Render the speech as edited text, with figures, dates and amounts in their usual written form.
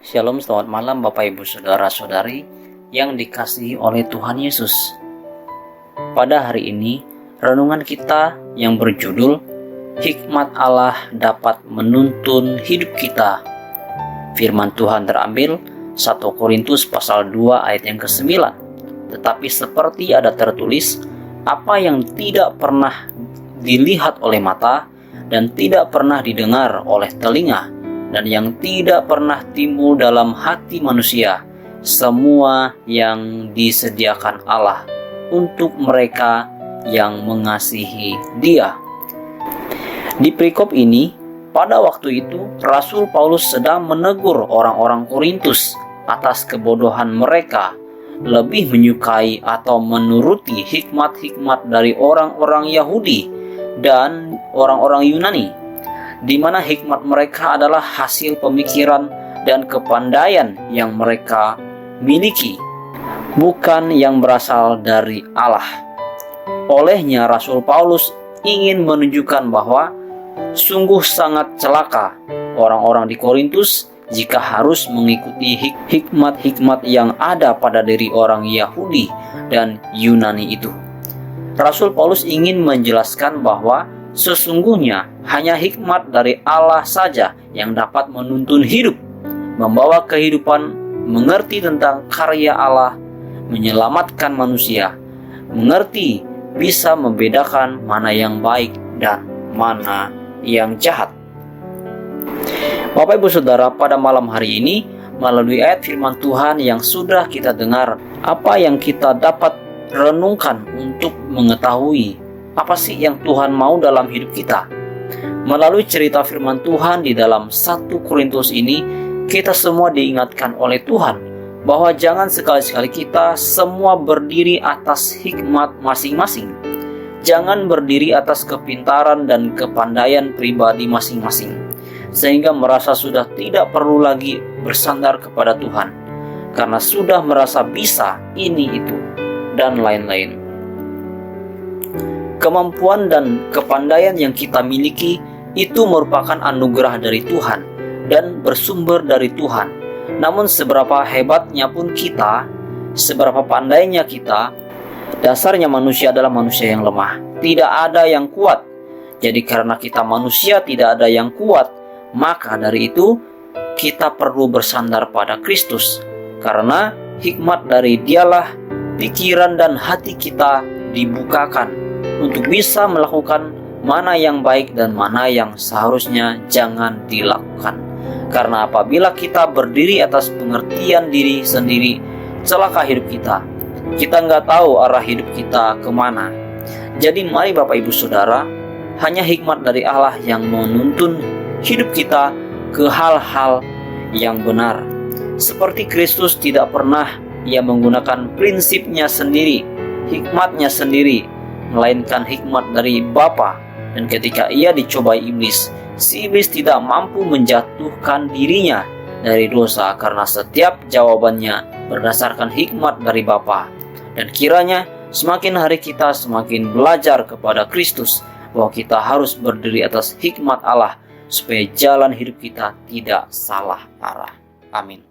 Shalom, selamat malam Bapak Ibu Saudara-saudari yang dikasihi oleh Tuhan Yesus. Pada hari ini, renungan kita yang berjudul Hikmat Allah dapat menuntun hidup kita. Firman Tuhan terambil 1 Korintus pasal 2 ayat yang ke-9. Tetapi seperti ada tertulis, apa yang tidak pernah dilihat oleh mata dan tidak pernah didengar oleh telinga, dan yang tidak pernah timbul dalam hati manusia, semua yang disediakan Allah untuk mereka yang mengasihi Dia. Di perikop ini, pada waktu itu Rasul Paulus sedang menegur orang-orang Korintus atas kebodohan mereka lebih menyukai atau menuruti hikmat-hikmat dari orang-orang Yahudi dan orang-orang Yunani, di mana hikmat mereka adalah hasil pemikiran dan kepandaian yang mereka miliki, bukan yang berasal dari Allah. Olehnya Rasul Paulus ingin menunjukkan bahwa sungguh sangat celaka orang-orang di Korintus jika harus mengikuti hikmat-hikmat yang ada pada diri orang Yahudi dan Yunani itu. Rasul Paulus ingin menjelaskan bahwa sesungguhnya hanya hikmat dari Allah saja yang dapat menuntun hidup, membawa kehidupan, mengerti tentang karya Allah, menyelamatkan manusia, mengerti bisa membedakan mana yang baik dan mana yang jahat. Bapak Ibu Saudara, pada malam hari ini melalui ayat firman Tuhan yang sudah kita dengar, apa yang kita dapat renungkan untuk mengetahui apa sih yang Tuhan mau dalam hidup kita? Melalui cerita firman Tuhan di dalam 1 Korintus ini, kita semua diingatkan oleh Tuhan bahwa jangan sekali-sekali kita semua berdiri atas hikmat masing-masing. Jangan berdiri atas kepintaran dan kepandaian pribadi masing-masing, sehingga merasa sudah tidak perlu lagi bersandar kepada Tuhan, karena sudah merasa bisa ini itu dan lain-lain. Kemampuan dan kepandaian yang kita miliki itu merupakan anugerah dari Tuhan dan bersumber dari Tuhan. Namun seberapa hebatnya pun kita, seberapa pandainya kita, dasarnya manusia adalah manusia yang lemah. Tidak ada yang kuat. Jadi karena kita manusia tidak ada yang kuat, maka dari itu kita perlu bersandar pada Kristus. Karena hikmat dari Dialah pikiran dan hati kita dibukakan untuk bisa melakukan mana yang baik dan mana yang seharusnya jangan dilakukan. Karena apabila kita berdiri atas pengertian diri sendiri, celaka hidup kita. Kita nggak tahu arah hidup kita kemana. Jadi mari Bapak Ibu Saudara, hanya hikmat dari Allah yang menuntun hidup kita ke hal-hal yang benar. Seperti Kristus tidak pernah Ia menggunakan prinsipnya sendiri, hikmatnya sendiri, melainkan hikmat dari Bapa. Dan ketika Ia dicobai iblis, si iblis tidak mampu menjatuhkan dirinya dari dosa karena setiap jawabannya berdasarkan hikmat dari Bapa. Dan kiranya semakin hari kita semakin belajar kepada Kristus bahwa kita harus berdiri atas hikmat Allah supaya jalan hidup kita tidak salah arah. Amin.